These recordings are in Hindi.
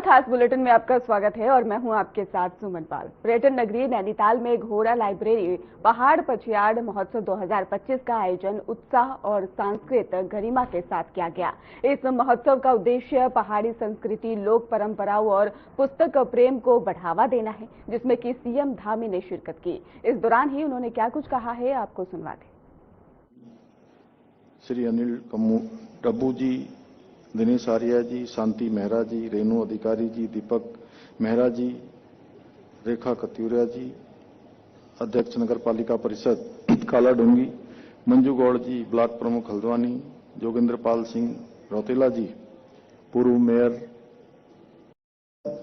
खास बुलेटिन में आपका स्वागत है और मैं हूं आपके साथ सुमन पाल। पर्यटन नगरी नैनीताल में घोड़ा लाइब्रेरी पहाड़ पछयाड़ महोत्सव 2025 का आयोजन उत्साह और सांस्कृतिक गरिमा के साथ किया गया। इस महोत्सव का उद्देश्य पहाड़ी संस्कृति, लोक परंपराओं और पुस्तक प्रेम को बढ़ावा देना है, जिसमें कि सीएम धामी ने शिरकत की। इस दौरान ही उन्होंने क्या कुछ कहा है, आपको सुनवाते। श्री अनिल डब्बू जी, दिनेश आर्या जी, शांति मेहरा जी, रेणु अधिकारी जी, दीपक मेहरा जी, रेखा कत्यूरिया जी, अध्यक्ष नगर पालिका परिषद काला डूंगी, मंजू गौड़ जी, ब्लॉक प्रमुख हल्द्वानी, जोगेंद्र पाल सिंह रौतेला जी, पूर्व मेयर।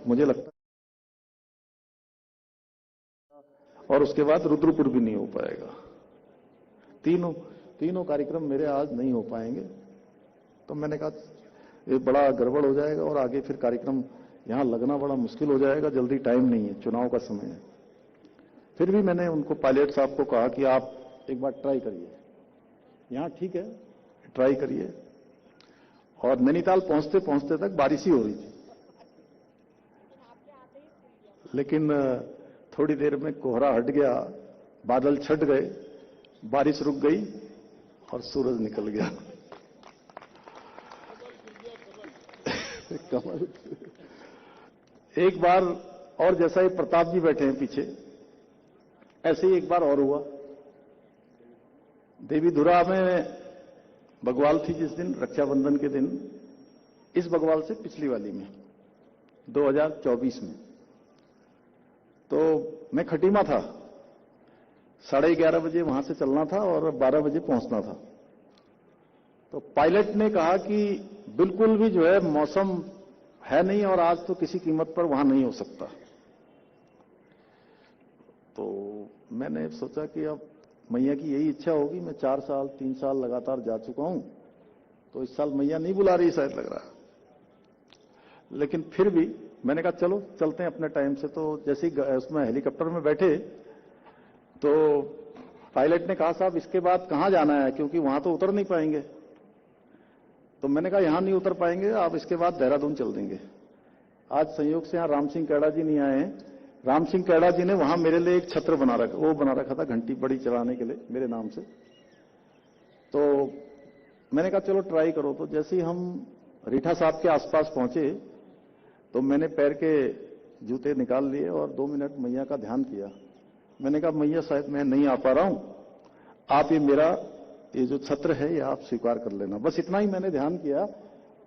मुझे लगता है और उसके बाद रुद्रपुर भी नहीं हो पाएगा। तीनों कार्यक्रम मेरे आज नहीं हो पाएंगे, तो मैंने कहा ये बड़ा गड़बड़ हो जाएगा और आगे फिर कार्यक्रम यहां लगना बड़ा मुश्किल हो जाएगा। जल्दी टाइम नहीं है, चुनाव का समय है। फिर भी मैंने उनको पायलट साहब को कहा कि आप एक बार ट्राई करिए, यहां ठीक है, ट्राई करिए। और नैनीताल पहुंचते पहुंचते तक बारिश ही हो रही थी, लेकिन थोड़ी देर में कोहरा हट गया, बादल छट गए, बारिश रुक गई और सूरज निकल गया। कमल एक बार और, जैसा ही प्रताप जी बैठे हैं पीछे, ऐसे ही एक बार और हुआ। देवीधुरा में बगवाल थी जिस दिन, रक्षाबंधन के दिन, इस बगवाल से पिछली वाली में 2024 में। तो मैं खटीमा था, 11:30 बजे वहां से चलना था और 12 बजे पहुंचना था। तो पायलट ने कहा कि बिल्कुल भी जो है मौसम है नहीं और आज तो किसी कीमत पर वहां नहीं हो सकता। तो मैंने सोचा कि अब मैया की यही इच्छा होगी। मैं 3 साल लगातार जा चुका हूं, तो इस साल मैया नहीं बुला रही शायद, लग रहा है। लेकिन फिर भी मैंने कहा चलो चलते हैं अपने टाइम से। तो जैसे ही उसमें हेलीकॉप्टर में बैठे तो पायलट ने कहा साहब इसके बाद कहां जाना है, क्योंकि वहां तो उतर नहीं पाएंगे। तो मैंने कहा यहां नहीं उतर पाएंगे, आप इसके बाद देहरादून चल देंगे। आज संयोग से यहां राम सिंह कैड़ा जी नहीं आए हैं। राम सिंह कैड़ा जी ने वहां मेरे लिए एक छत्र बना रखा था, घंटी बड़ी चढ़ाने के लिए मेरे नाम से। तो मैंने कहा चलो ट्राई करो। तो जैसे ही हम रीठा साहब के आसपास पहुंचे तो मैंने पैर के जूते निकाल लिए और 2 मिनट मैया का ध्यान किया। मैंने कहा मैया शायद मैं नहीं आ पा रहा हूं, आप ये जो छत्र है ये आप स्वीकार कर लेना। बस इतना ही मैंने ध्यान किया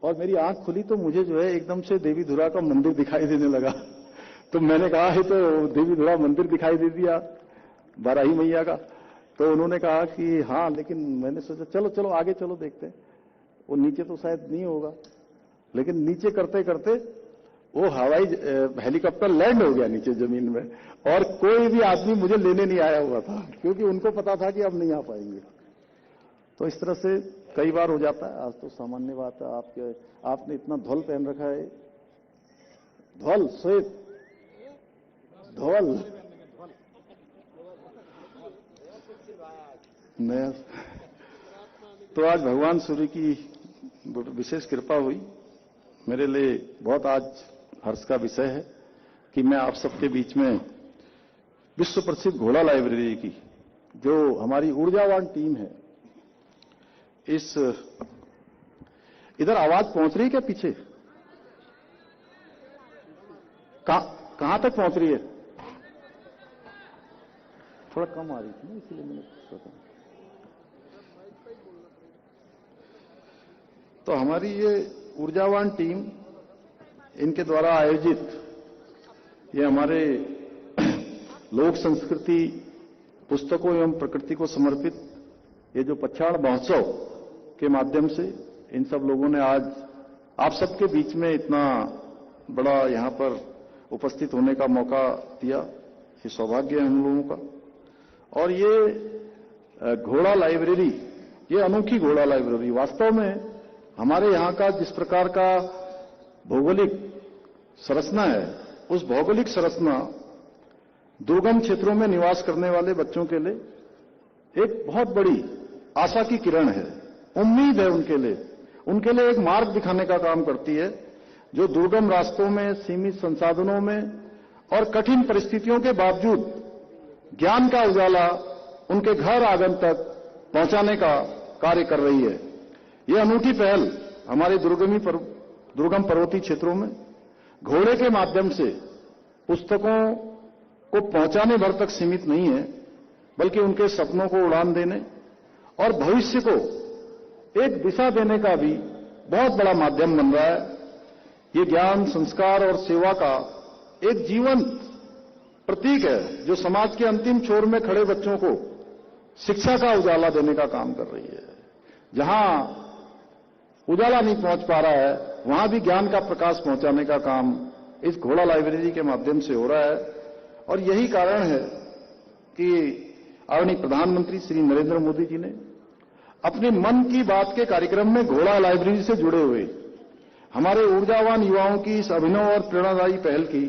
और मेरी आंख खुली तो मुझे जो है एकदम से देवीधुरा का मंदिर दिखाई देने लगा। तो मैंने कहा है तो देवीधुरा मंदिर दिखाई दे दिया, बाराही मैया का। तो उन्होंने कहा कि हाँ, लेकिन मैंने सोचा चलो चलो आगे चलो देखते हैं। वो नीचे तो शायद नहीं होगा, लेकिन नीचे करते करते वो हवाई हेलीकॉप्टर लैंड हो गया नीचे जमीन में, और कोई भी आदमी मुझे लेने नहीं आया हुआ था, क्योंकि उनको पता था कि अब नहीं आ पाएंगे। तो इस तरह से कई बार हो जाता है। आज तो सामान्य बात है। आपने इतना धौल पहन रखा है, धौल श्वेत धौल नया। तो आज भगवान सूर्य की विशेष कृपा हुई। मेरे लिए बहुत आज हर्ष का विषय है कि मैं आप सबके बीच में विश्व प्रसिद्ध घोड़ा लाइब्रेरी की जो हमारी ऊर्जावान टीम है, इधर आवाज पहुंच रही है क्या पीछे? कहां तक पहुंच रही है? थोड़ा कम आ रही थी ना, इसलिए मैंने सोचा। तो हमारी ये ऊर्जावान टीम, इनके द्वारा आयोजित ये हमारे लोक संस्कृति, पुस्तकों एवं प्रकृति को समर्पित ये जो पछयाड़ महोत्सव के माध्यम से इन सब लोगों ने आज आप सबके बीच में इतना बड़ा यहां पर उपस्थित होने का मौका दिया। ये सौभाग्य है हम लोगों का। और ये घोड़ा लाइब्रेरी, ये अनोखी घोड़ा लाइब्रेरी वास्तव में हमारे यहां का जिस प्रकार का भौगोलिक संरचना है, उस भौगोलिक संरचना दुर्गम क्षेत्रों में निवास करने वाले बच्चों के लिए एक बहुत बड़ी आशा की किरण है, उम्मीद है उनके लिए एक मार्ग दिखाने का काम करती है। जो दुर्गम रास्तों में, सीमित संसाधनों में और कठिन परिस्थितियों के बावजूद ज्ञान का उजाला उनके घर आंगन तक पहुंचाने का कार्य कर रही है। यह अनूठी पहल हमारे दुर्गम पर्वतीय क्षेत्रों में घोड़े के माध्यम से पुस्तकों को पहुंचाने भर तक सीमित नहीं है, बल्कि उनके सपनों को उड़ान देने और भविष्य को एक दिशा देने का भी बहुत बड़ा माध्यम बन रहा है। ये ज्ञान, संस्कार और सेवा का एक जीवंत प्रतीक है, जो समाज के अंतिम छोर में खड़े बच्चों को शिक्षा का उजाला देने का काम कर रही है। जहां उजाला नहीं पहुंच पा रहा है, वहां भी ज्ञान का प्रकाश पहुंचाने का काम इस घोड़ा लाइब्रेरी के माध्यम से हो रहा है। और यही कारण है कि आदरणीय प्रधानमंत्री श्री नरेंद्र मोदी जी ने अपने मन की बात के कार्यक्रम में घोड़ा लाइब्रेरी से जुड़े हुए हमारे ऊर्जावान युवाओं की इस अभिनव और प्रेरणादायी पहल की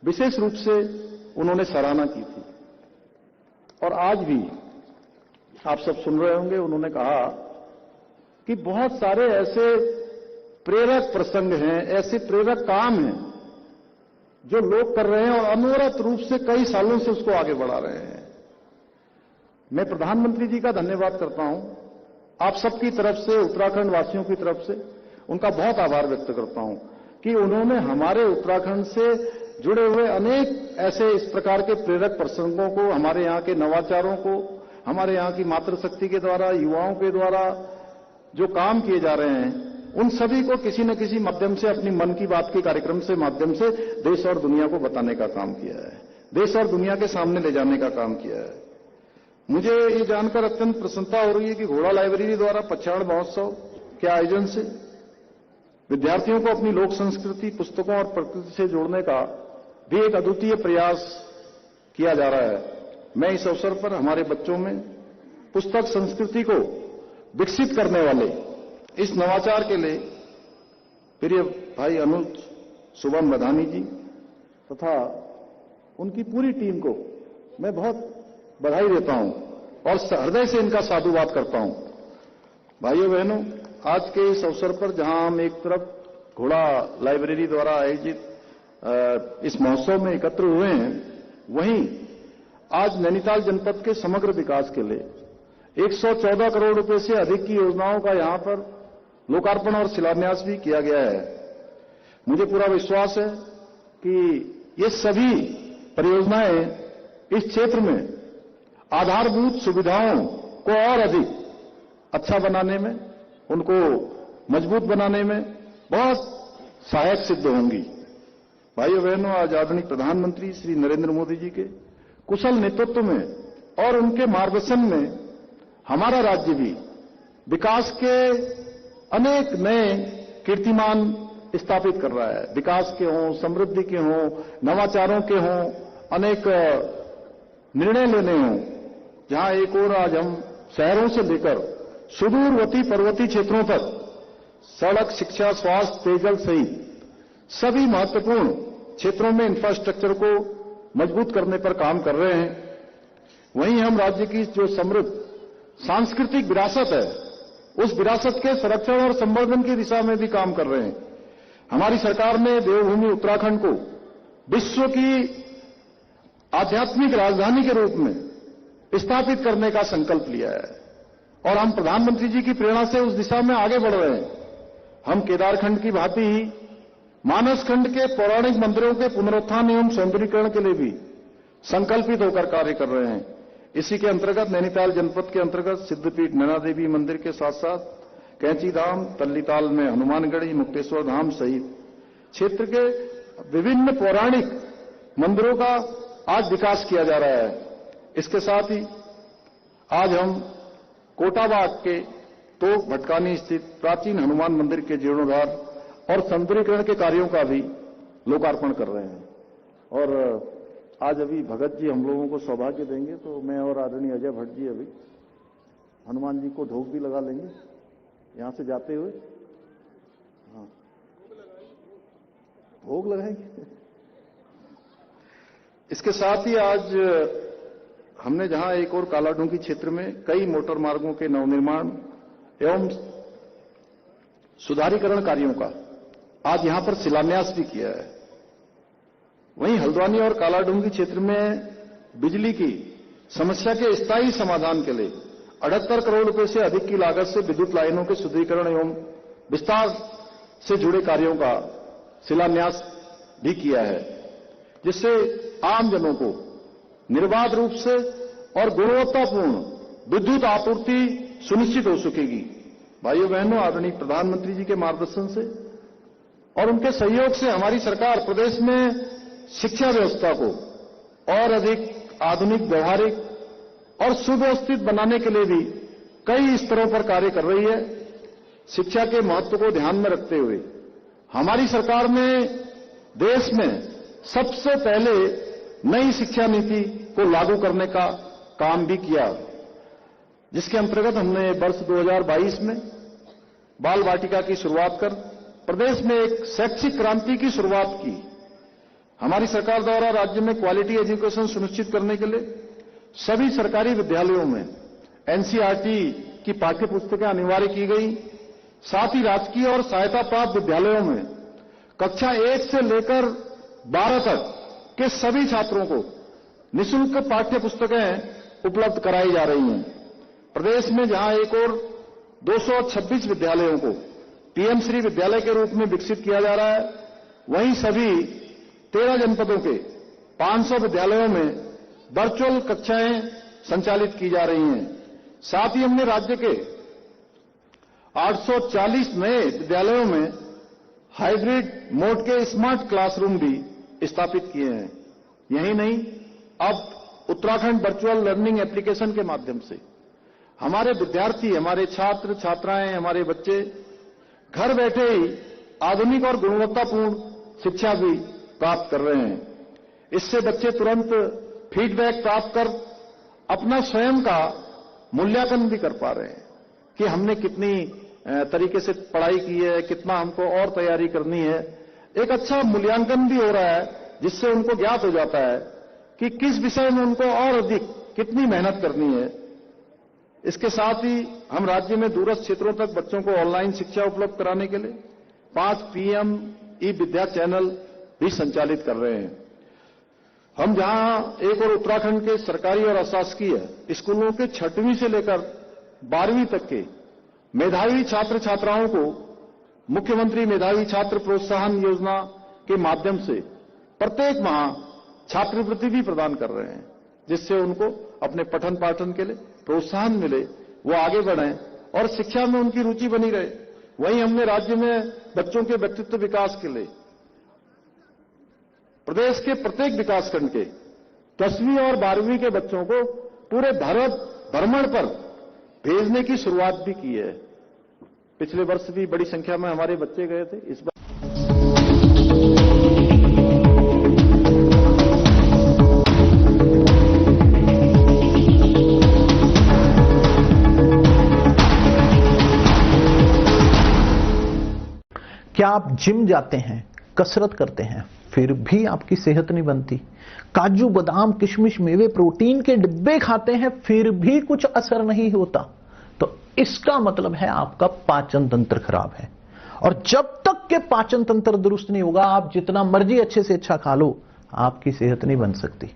विशेष रूप से उन्होंने सराहना की थी। और आज भी आप सब सुन रहे होंगे, उन्होंने कहा कि बहुत सारे ऐसे प्रेरक प्रसंग हैं, ऐसे प्रेरक काम हैं जो लोग कर रहे हैं और अनवरत रूप से कई सालों से उसको आगे बढ़ा रहे हैं। मैं प्रधानमंत्री जी का धन्यवाद करता हूं, आप सबकी तरफ से, उत्तराखंड वासियों की तरफ से उनका बहुत आभार व्यक्त करता हूं कि उन्होंने हमारे उत्तराखंड से जुड़े हुए अनेक ऐसे इस प्रकार के प्रेरक प्रसंगों को, हमारे यहां के नवाचारों को, हमारे यहां की मातृशक्ति के द्वारा, युवाओं के द्वारा जो काम किए जा रहे हैं, उन सभी को किसी न किसी माध्यम से अपनी मन की बात के कार्यक्रम से माध्यम से देश और दुनिया को बताने का काम किया है, देश और दुनिया के सामने ले जाने का काम किया है। मुझे ये जानकर अत्यंत प्रसन्नता हो रही है कि घोड़ा लाइब्रेरी द्वारा पक्षाण महोत्सव के आयोजन से विद्यार्थियों को अपनी लोक संस्कृति, पुस्तकों और प्रकृति से जोड़ने का भी एक अद्वितीय प्रयास किया जा रहा है। मैं इस अवसर पर हमारे बच्चों में पुस्तक संस्कृति को विकसित करने वाले इस नवाचार के लिए प्रिय भाई अनुज शुभम बधानी जी तथा उनकी पूरी टीम को मैं बहुत बधाई देता हूं और हृदय से इनका साधुवाद करता हूं। भाइयों बहनों, आज के इस अवसर पर जहां हम एक तरफ घोड़ा लाइब्रेरी द्वारा आयोजित इस महोत्सव में एकत्र हुए हैं, वहीं आज नैनीताल जनपद के समग्र विकास के लिए 114 करोड़ रुपए से अधिक की योजनाओं का यहां पर लोकार्पण और शिलान्यास भी किया गया है। मुझे पूरा विश्वास है कि ये सभी परियोजनाएं इस क्षेत्र में आधारभूत सुविधाओं को और अधिक अच्छा बनाने में, उनको मजबूत बनाने में बहुत सहायक सिद्ध होंगी। भाइयों बहनों, आज आदरणीय प्रधानमंत्री श्री नरेंद्र मोदी जी के कुशल नेतृत्व में और उनके मार्गदर्शन में हमारा राज्य भी विकास के अनेक नए कीर्तिमान स्थापित कर रहा है। विकास के हों, समृद्धि के हों, नवाचारों के हों, अनेक निर्णय लेने हों, जहां एक ओर आज हम शहरों से लेकर सुदूरवर्ती पर्वतीय क्षेत्रों तक सड़क, शिक्षा, स्वास्थ्य, पेयजल सहित सभी महत्वपूर्ण क्षेत्रों में इंफ्रास्ट्रक्चर को मजबूत करने पर काम कर रहे हैं। वहीं हम राज्य की जो समृद्ध सांस्कृतिक विरासत है, उस विरासत के संरक्षण और संवर्धन की दिशा में भी काम कर रहे हैं। हमारी सरकार ने देवभूमि उत्तराखंड को विश्व की आध्यात्मिक राजधानी के रूप में स्थापित करने का संकल्प लिया है और हम प्रधानमंत्री जी की प्रेरणा से उस दिशा में आगे बढ़ रहे हैं। हम केदारखंड की भांति ही मानसखंड के पौराणिक मंदिरों के पुनरुत्थान एवं सौंदर्यीकरण के लिए भी संकल्पित होकर कार्य कर रहे हैं। इसी के अंतर्गत नैनीताल जनपद के अंतर्गत सिद्धपीठ नैना देवी मंदिर के साथ साथ कैंची धाम, तल्लीताल में हनुमानगढ़ी, मुक्तेश्वर धाम सहित क्षेत्र के विभिन्न पौराणिक मंदिरों का आज विकास किया जा रहा है। इसके साथ ही आज हम कोटाबाग के तोक भटकानी स्थित प्राचीन हनुमान मंदिर के जीर्णोद्धार और सौंदर्यीकरण के कार्यों का भी लोकार्पण कर रहे हैं। और आज अभी भगत जी हम लोगों को सौभाग्य देंगे, तो मैं और आदरणीय अजय भट्ट जी अभी हनुमान जी को ढोक भी लगा लेंगे यहां से जाते हुए। हाँ, भोग लगाएंगे। इसके साथ ही आज हमने जहां एक और कालाढूंगी क्षेत्र में कई मोटर मार्गों के नवनिर्माण एवं सुधारीकरण कार्यों का आज यहां पर शिलान्यास भी किया है। वहीं हल्द्वानी और कालाडूंगी क्षेत्र में बिजली की समस्या के स्थायी समाधान के लिए 78 करोड़ रुपए से अधिक की लागत से विद्युत लाइनों के सुदृढ़ीकरण एवं विस्तार से जुड़े कार्यों का शिलान्यास भी किया है, जिससे आमजनों को निर्बाध रूप से और गुणवत्तापूर्ण विद्युत आपूर्ति सुनिश्चित हो सकेगी। भाइयों बहनों, आदरणीय प्रधानमंत्री जी के मार्गदर्शन से और उनके सहयोग से हमारी सरकार प्रदेश में शिक्षा व्यवस्था को और अधिक आधुनिक, व्यवहारिक और सुव्यवस्थित बनाने के लिए भी कई स्तरों पर कार्य कर रही है। शिक्षा के महत्व को ध्यान में रखते हुए हमारी सरकार ने देश में सबसे पहले नई शिक्षा नीति को लागू करने का काम भी किया, जिसके अंतर्गत हमने वर्ष 2022 में बाल वाटिका की शुरुआत कर प्रदेश में एक शैक्षिक क्रांति की शुरुआत की। हमारी सरकार द्वारा राज्य में क्वालिटी एजुकेशन सुनिश्चित करने के लिए सभी सरकारी विद्यालयों में एनसीईआरटी की पाठ्य पुस्तकें अनिवार्य की गई। साथ ही राजकीय और सहायता प्राप्त विद्यालयों में कक्षा 1 से लेकर 12 तक के सभी छात्रों को निःशुल्क पाठ्य पुस्तकें उपलब्ध कराई जा रही हैं। प्रदेश में जहां एक और 226 विद्यालयों को पीएम श्री विद्यालय के रूप में विकसित किया जा रहा है, वहीं सभी 13 जनपदों के 500 विद्यालयों में वर्चुअल कक्षाएं संचालित की जा रही हैं। साथ ही हमने राज्य के 840 नए विद्यालयों में हाइब्रिड मोड के स्मार्ट क्लासरूम भी स्थापित किए हैं। यही नहीं, अब उत्तराखंड वर्चुअल लर्निंग एप्लीकेशन के माध्यम से हमारे विद्यार्थी, हमारे छात्र छात्राएं, हमारे बच्चे घर बैठे ही आधुनिक और गुणवत्तापूर्ण शिक्षा भी प्राप्त कर रहे हैं। इससे बच्चे तुरंत फीडबैक प्राप्त कर अपना स्वयं का मूल्यांकन भी कर पा रहे हैं कि हमने कितनी तरीके से पढ़ाई की है, कितना हमको और तैयारी करनी है। एक अच्छा मूल्यांकन भी हो रहा है, जिससे उनको ज्ञात हो जाता है कि किस विषय में उनको और अधिक कितनी मेहनत करनी है। इसके साथ ही हम राज्य में दूरस्थ क्षेत्रों तक बच्चों को ऑनलाइन शिक्षा उपलब्ध कराने के लिए 5 पीएम ई विद्या चैनल भी संचालित कर रहे हैं। हम जहां एक और उत्तराखंड के सरकारी और अशासकीय स्कूलों के 6वीं से लेकर 12वीं तक के मेधावी छात्र छात्राओं को मुख्यमंत्री मेधावी छात्र प्रोत्साहन योजना के माध्यम से प्रत्येक माह छात्रवृत्ति भी प्रदान कर रहे हैं, जिससे उनको अपने पठन पाठन के लिए प्रोत्साहन मिले, वो आगे बढ़ें और शिक्षा में उनकी रुचि बनी रहे। वहीं हमने राज्य में बच्चों के व्यक्तित्व विकास के लिए प्रदेश के प्रत्येक विकासखंड के 10वीं और 12वीं के बच्चों को पूरे भारत भ्रमण पर भेजने की शुरुआत भी की है। पिछले वर्ष भी बड़ी संख्या में हमारे बच्चे गए थे। इस बार क्या आप जिम जाते हैं, कसरत करते हैं, फिर भी आपकी सेहत नहीं बनती? काजू बादाम किशमिश मेवे प्रोटीन के डिब्बे खाते हैं, फिर भी कुछ असर नहीं होता? तो इसका मतलब है आपका पाचन तंत्र खराब है। और जब तक के पाचन तंत्र दुरुस्त नहीं होगा, आप जितना मर्जी अच्छे से अच्छा खा लो, आपकी सेहत नहीं बन सकती।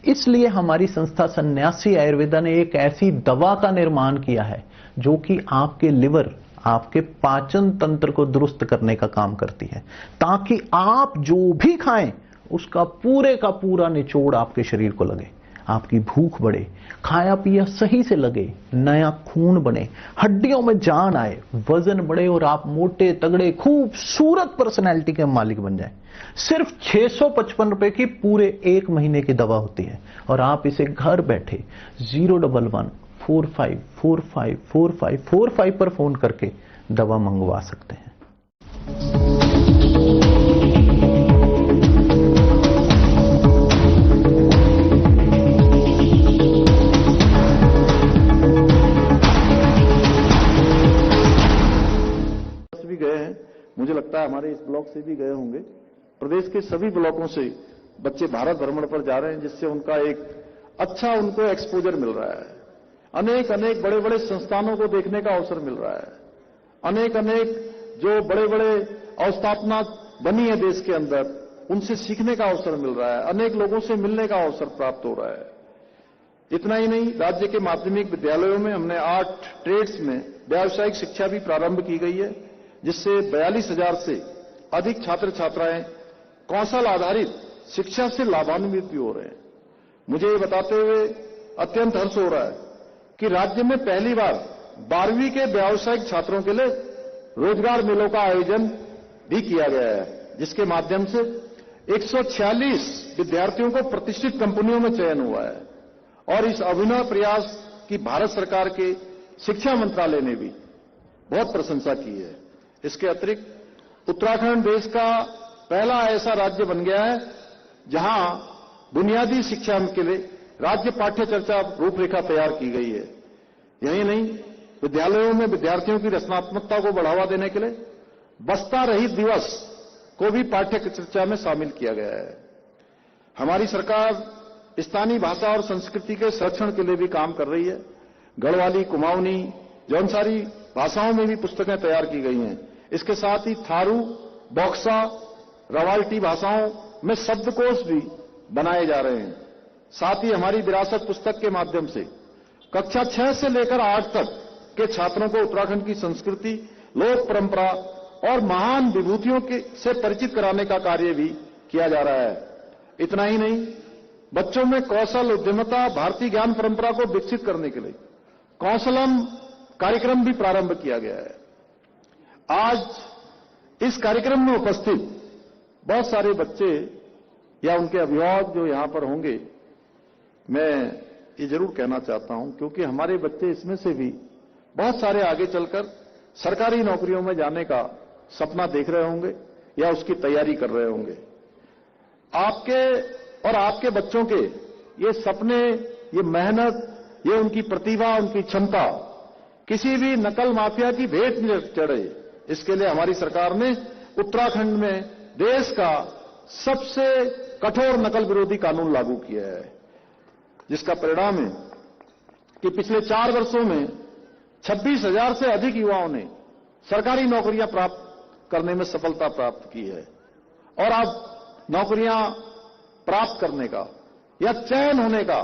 इसलिए हमारी संस्था सन्यासी आयुर्वेदा ने एक ऐसी दवा का निर्माण किया है जो कि आपके लिवर, आपके पाचन तंत्र को दुरुस्त करने का काम करती है, ताकि आप जो भी खाएं उसका पूरे का पूरा निचोड़ आपके शरीर को लगे, आपकी भूख बढ़े, खाया पिया सही से लगे, नया खून बने, हड्डियों में जान आए, वजन बढ़े और आप मोटे तगड़े खूबसूरत पर्सनैलिटी के मालिक बन जाएं। सिर्फ 655 रुपए की पूरे 1 महीने की दवा होती है और आप इसे घर बैठे 011-45454545 पर फोन करके दवा मंगवा सकते हैं। भी गए हैं, मुझे लगता है हमारे इस ब्लॉक से भी गए होंगे। प्रदेश के सभी ब्लॉकों से बच्चे भारत भ्रमण पर जा रहे हैं, जिससे उनका एक अच्छा उनको एक्सपोजर मिल रहा है। अनेक अनेक बड़े बड़े संस्थानों को देखने का अवसर मिल रहा है। अनेक अनेक जो बड़े बड़े अवस्थापना बनी है देश के अंदर, उनसे सीखने का अवसर मिल रहा है, अनेक लोगों से मिलने का अवसर प्राप्त हो रहा है। इतना ही नहीं, राज्य के माध्यमिक विद्यालयों में हमने 8 ट्रेड्स में व्यावसायिक शिक्षा भी प्रारंभ की गई है, जिससे 42,000 से अधिक छात्र छात्राएं कौशल आधारित शिक्षा से लाभान्वित भी हो रहे हैं। मुझे ये बताते हुए अत्यंत हर्ष हो रहा है कि राज्य में पहली बार 12वीं के व्यावसायिक छात्रों के लिए रोजगार मेलों का आयोजन भी किया गया है, जिसके माध्यम से 146 विद्यार्थियों को प्रतिष्ठित कंपनियों में चयन हुआ है। और इस अभिनव प्रयास की भारत सरकार के शिक्षा मंत्रालय ने भी बहुत प्रशंसा की है। इसके अतिरिक्त उत्तराखंड देश का पहला ऐसा राज्य बन गया है जहां बुनियादी शिक्षा के लिए राज्य पाठ्य चर्चा रूपरेखा तैयार की गई है। यही नहीं, विद्यालयों में विद्यार्थियों की रचनात्मकता को बढ़ावा देने के लिए बस्ता रहित दिवस को भी पाठ्य चर्चा में शामिल किया गया है। हमारी सरकार स्थानीय भाषा और संस्कृति के संरक्षण के लिए भी काम कर रही है। गढ़वाली, कुमाऊनी, जौनसारी भाषाओं में भी पुस्तकें तैयार की गई हैं। इसके साथ ही थारू, बॉक्सा, रवाल्टी भाषाओं में शब्दकोश भी बनाए जा रहे हैं। साथ ही हमारी विरासत पुस्तक के माध्यम से कक्षा 6 से लेकर 8 तक के छात्रों को उत्तराखंड की संस्कृति, लोक परंपरा और महान विभूतियों से परिचित कराने का कार्य भी किया जा रहा है। इतना ही नहीं, बच्चों में कौशल, उद्यमिता, भारतीय ज्ञान परंपरा को विकसित करने के लिए कौशलम कार्यक्रम भी प्रारंभ किया गया है। आज इस कार्यक्रम में उपस्थित बहुत सारे बच्चे या उनके अभिभावक जो यहां पर होंगे, मैं ये जरूर कहना चाहता हूं, क्योंकि हमारे बच्चे इसमें से भी बहुत सारे आगे चलकर सरकारी नौकरियों में जाने का सपना देख रहे होंगे या उसकी तैयारी कर रहे होंगे। आपके और आपके बच्चों के ये सपने, ये मेहनत, ये उनकी प्रतिभा, उनकी क्षमता किसी भी नकल माफिया की भेंट न चढ़े, इसके लिए हमारी सरकार ने उत्तराखंड में देश का सबसे कठोर नकल विरोधी कानून लागू किया है, जिसका परिणाम है कि पिछले 4 वर्षों में 26,000 से अधिक युवाओं ने सरकारी नौकरियां प्राप्त करने में सफलता प्राप्त की है। और अब नौकरियां प्राप्त करने का या चयन होने का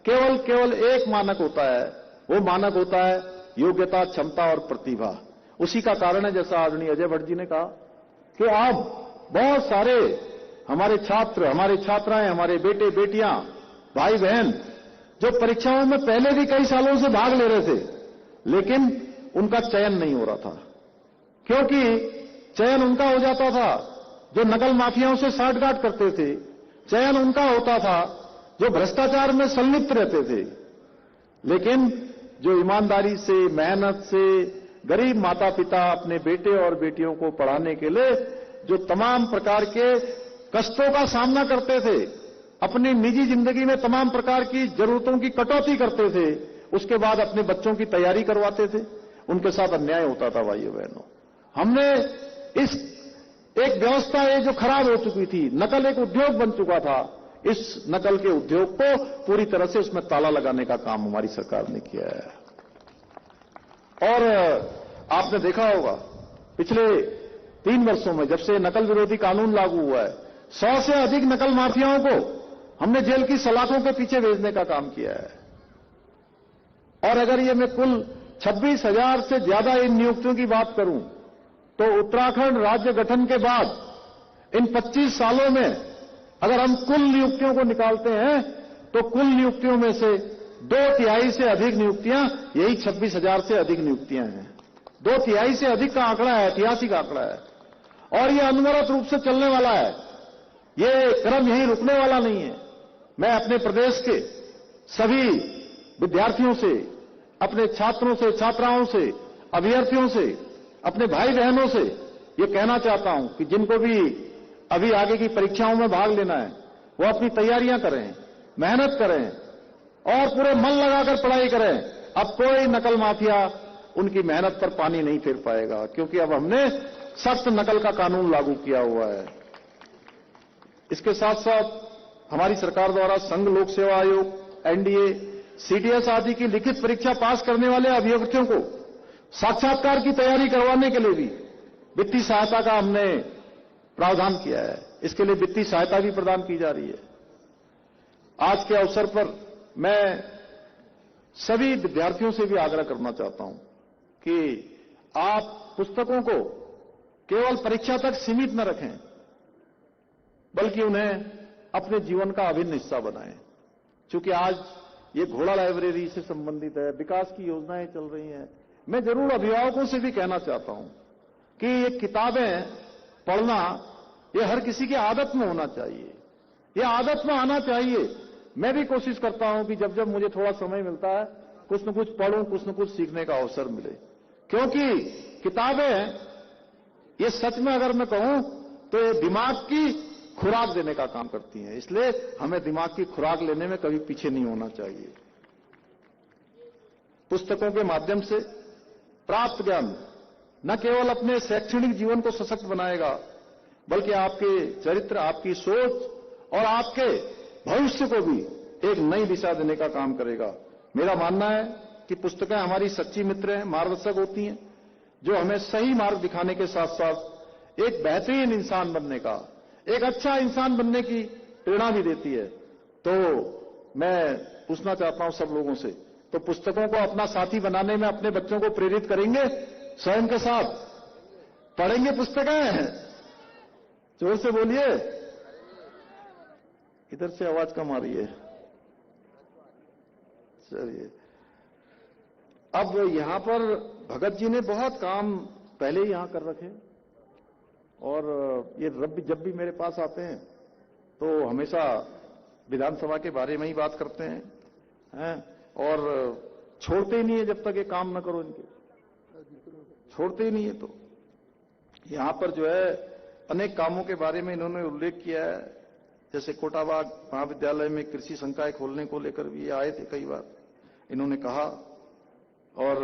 केवल एक मानक होता है, वो मानक होता है योग्यता, क्षमता और प्रतिभा। उसी का कारण है, जैसा आदरणीय अजय भट्ट जी ने कहा, कि अब बहुत सारे हमारे छात्र, हमारे छात्राएं, हमारे बेटे बेटियां, भाई बहन जो परीक्षाओं में पहले भी कई सालों से भाग ले रहे थे, लेकिन उनका चयन नहीं हो रहा था, क्योंकि चयन उनका हो जाता था जो नकल माफियाओं से साठगांठ करते थे, चयन उनका होता था जो भ्रष्टाचार में संलिप्त रहते थे। लेकिन जो ईमानदारी से, मेहनत से गरीब माता पिता अपने बेटे और बेटियों को पढ़ाने के लिए जो तमाम प्रकार के कष्टों का सामना करते थे, अपनी निजी जिंदगी में तमाम प्रकार की जरूरतों की कटौती करते थे, उसके बाद अपने बच्चों की तैयारी करवाते थे, उनके साथ अन्याय होता था। भाइयों बहनों, हमने इस एक व्यवस्था ये जो खराब हो चुकी थी, नकल एक उद्योग बन चुका था, इस नकल के उद्योग को पूरी तरह से उसमें ताला लगाने का काम हमारी सरकार ने किया है। और आपने देखा होगा पिछले 3 वर्षों में, जब से नकल विरोधी कानून लागू हुआ है, 100 से अधिक नकल माफियाओं को हमने जेल की सलाखों के पीछे भेजने का काम किया है। और अगर ये मैं कुल 26,000 से ज्यादा इन नियुक्तियों की बात करूं, तो उत्तराखंड राज्य गठन के बाद इन 25 सालों में अगर हम कुल नियुक्तियों को निकालते हैं, तो कुल नियुक्तियों में से 2/3 से अधिक नियुक्तियां यही 26,000 से अधिक नियुक्तियां हैं। 2/3 से अधिक का आंकड़ा है, ऐतिहासिक आंकड़ा है, और ये अनवरत रूप से चलने वाला है। ये क्रम यहीं रुकने वाला नहीं है। मैं अपने प्रदेश के सभी विद्यार्थियों से, अपने छात्रों से, छात्राओं से, अभ्यर्थियों से, अपने भाई बहनों से ये कहना चाहता हूं कि जिनको भी अभी आगे की परीक्षाओं में भाग लेना है, वो अपनी तैयारियां करें, मेहनत करें और पूरे मन लगाकर पढ़ाई करें। अब कोई नकल माफिया उनकी मेहनत पर पानी नहीं फेर पाएगा, क्योंकि अब हमने सख्त नकल का कानून लागू किया हुआ है। इसके साथ साथ हमारी सरकार द्वारा संघ लोक सेवा आयोग, एनडीए, सीडीएस आदि की लिखित परीक्षा पास करने वाले अभ्यर्थियों को साक्षात्कार की तैयारी करवाने के लिए भी वित्तीय सहायता का हमने प्रावधान किया है। इसके लिए वित्तीय सहायता भी प्रदान की जा रही है। आज के अवसर पर मैं सभी विद्यार्थियों से भी आग्रह करना चाहता हूं कि आप पुस्तकों को केवल परीक्षा तक सीमित न रखें, बल्कि उन्हें अपने जीवन का अभिन्न हिस्सा बनाएं। क्योंकि आज ये घोड़ा लाइब्रेरी से संबंधित है, विकास की योजनाएं चल रही हैं। मैं जरूर अभिभावकों से भी कहना चाहता हूं कि ये किताबें पढ़ना ये हर किसी की आदत में होना चाहिए, ये आदत में आना चाहिए। मैं भी कोशिश करता हूं कि जब जब मुझे थोड़ा समय मिलता है कुछ न कुछ पढ़ूं, कुछ न कुछ सीखने का अवसर मिले, क्योंकि किताबें ये सच में अगर मैं कहूं तो ये दिमाग की खुराक देने का काम करती हैं। इसलिए हमें दिमाग की खुराक लेने में कभी पीछे नहीं होना चाहिए। पुस्तकों के माध्यम से प्राप्त ज्ञान न केवल अपने शैक्षणिक जीवन को सशक्त बनाएगा, बल्कि आपके चरित्र, आपकी सोच और आपके भविष्य को भी एक नई दिशा देने का काम करेगा। मेरा मानना है कि पुस्तकें हमारी सच्ची मित्र हैं, मार्गदर्शक होती हैं, जो हमें सही मार्ग दिखाने के साथ साथ एक बेहतरीन इंसान बनने का, एक अच्छा इंसान बनने की प्रेरणा भी देती है। तो मैं पूछना चाहता हूं सब लोगों से, तो पुस्तकों को अपना साथी बनाने में अपने बच्चों को प्रेरित करेंगे? स्वयं के साथ पढ़ेंगे पुस्तकें? जोर से बोलिए, इधर से आवाज कम आ रही है। चलिए, अब यहां पर भगत जी ने बहुत काम पहले ही यहां कर रखे, और ये जब भी मेरे पास आते हैं तो हमेशा विधानसभा के बारे में ही बात करते हैं, और छोड़ते ही नहीं है जब तक ये काम न करो, इनके छोड़ते ही नहीं है। तो यहां पर जो है अनेक कामों के बारे में इन्होंने उल्लेख किया है, जैसे कोटाबाग महाविद्यालय में कृषि संकाय खोलने को लेकर भी ये आए थे, कई बार इन्होंने कहा। और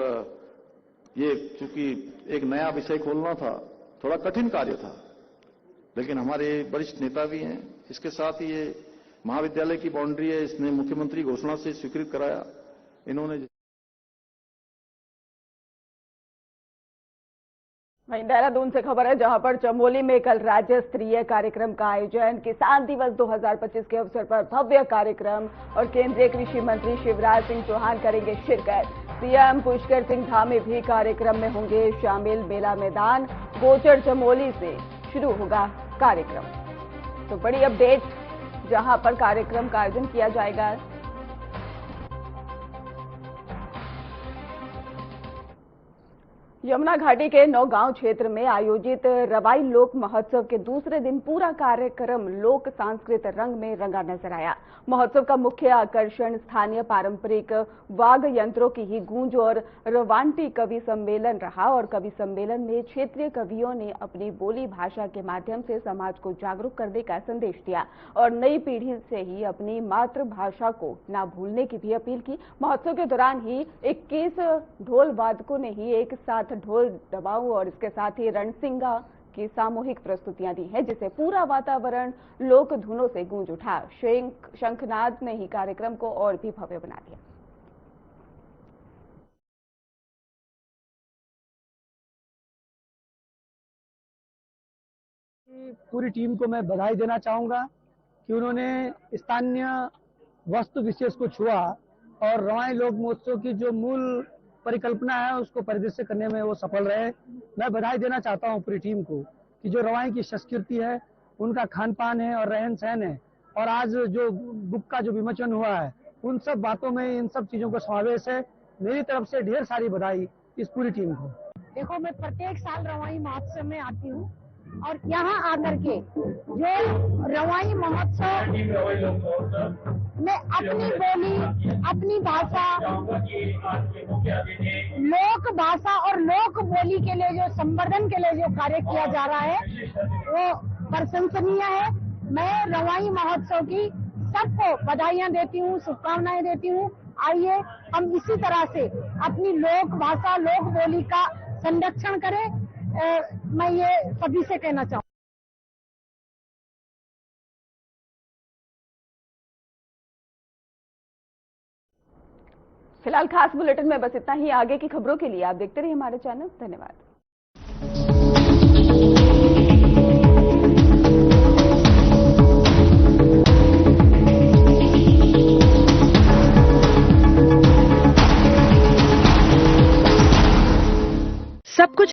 ये चूंकि एक नया विषय खोलना था, थोड़ा कठिन कार्य था, लेकिन हमारे वरिष्ठ नेता भी हैं। इसके साथ ही ये महाविद्यालय की बाउंड्री है, इसने मुख्यमंत्री घोषणा से स्वीकृत कराया इन्होंने। वहीं देहरादून से खबर है, जहां पर चमोली में कल राज्य स्तरीय कार्यक्रम का आयोजन। किसान दिवस 2025 के अवसर पर भव्य कार्यक्रम, और केंद्रीय कृषि मंत्री शिवराज सिंह चौहान करेंगे शिरकत। सीएम पुष्कर सिंह धामी भी कार्यक्रम में होंगे शामिल। मेला मैदान गोचर चमोली से शुरू होगा कार्यक्रम। तो बड़ी अपडेट, जहां पर कार्यक्रम का आयोजन किया जाएगा। यमुना घाटी के नौगांव क्षेत्र में आयोजित रवाई लोक महोत्सव के दूसरे दिन पूरा कार्यक्रम लोक सांस्कृतिक रंग में रंगा नजर आया। महोत्सव का मुख्य आकर्षण स्थानीय पारंपरिक वाद्य यंत्रों की ही गूंज और रवांटी कवि सम्मेलन रहा, और कवि सम्मेलन में क्षेत्रीय कवियों ने अपनी बोली भाषा के माध्यम से समाज को जागरूक करने का संदेश दिया, और नई पीढ़ी से ही अपनी मातृभाषा को न भूलने की भी अपील की। महोत्सव के दौरान ही 21 ढोल वादकों ने ही एक साथ ढोल दबाऊ और इसके साथ ही रणसिंगा की सामूहिक प्रस्तुतियां दी हैं, जिससे पूरा वातावरण लोक धुनों से गूंज उठा। शंखनाद ने ही कार्यक्रम को और भी भव्य बना दिया। पूरी टीम को मैं बधाई देना चाहूंगा कि उन्होंने स्थानीय वस्तु विशेष को छुआ और रवाई लोक महोत्सव की जो मूल परिकल्पना है उसको परिदृश्य करने में वो सफल रहे। मैं बधाई देना चाहता हूं पूरी टीम को कि जो रवाई की संस्कृति है, उनका खान पान है और रहन सहन है, और आज जो बुक का जो विमोचन हुआ है, उन सब बातों में इन सब चीजों का समावेश है। मेरी तरफ से ढेर सारी बधाई इस पूरी टीम को। देखो, मैं प्रत्येक साल रवाई महोत्सव में आती हूँ, और यहाँ आकर के जो रवाई महोत्सव में अपनी बोली, अपनी भाषा, लोक भाषा और लोक बोली के लिए जो संवर्धन के लिए जो कार्य किया जा रहा है वो प्रशंसनीय है। मैं रवाई महोत्सव की सबको बधाइयां देती हूँ, शुभकामनाएं देती हूँ। आइए हम इसी तरह से अपनी लोक भाषा, लोक बोली का संरक्षण करें। मैं ये सभी से कहना चाहूँ। फिलहाल खास बुलेटिन में बस इतना ही। आगे की खबरों के लिए आप देखते रहिए हमारे चैनल। धन्यवाद।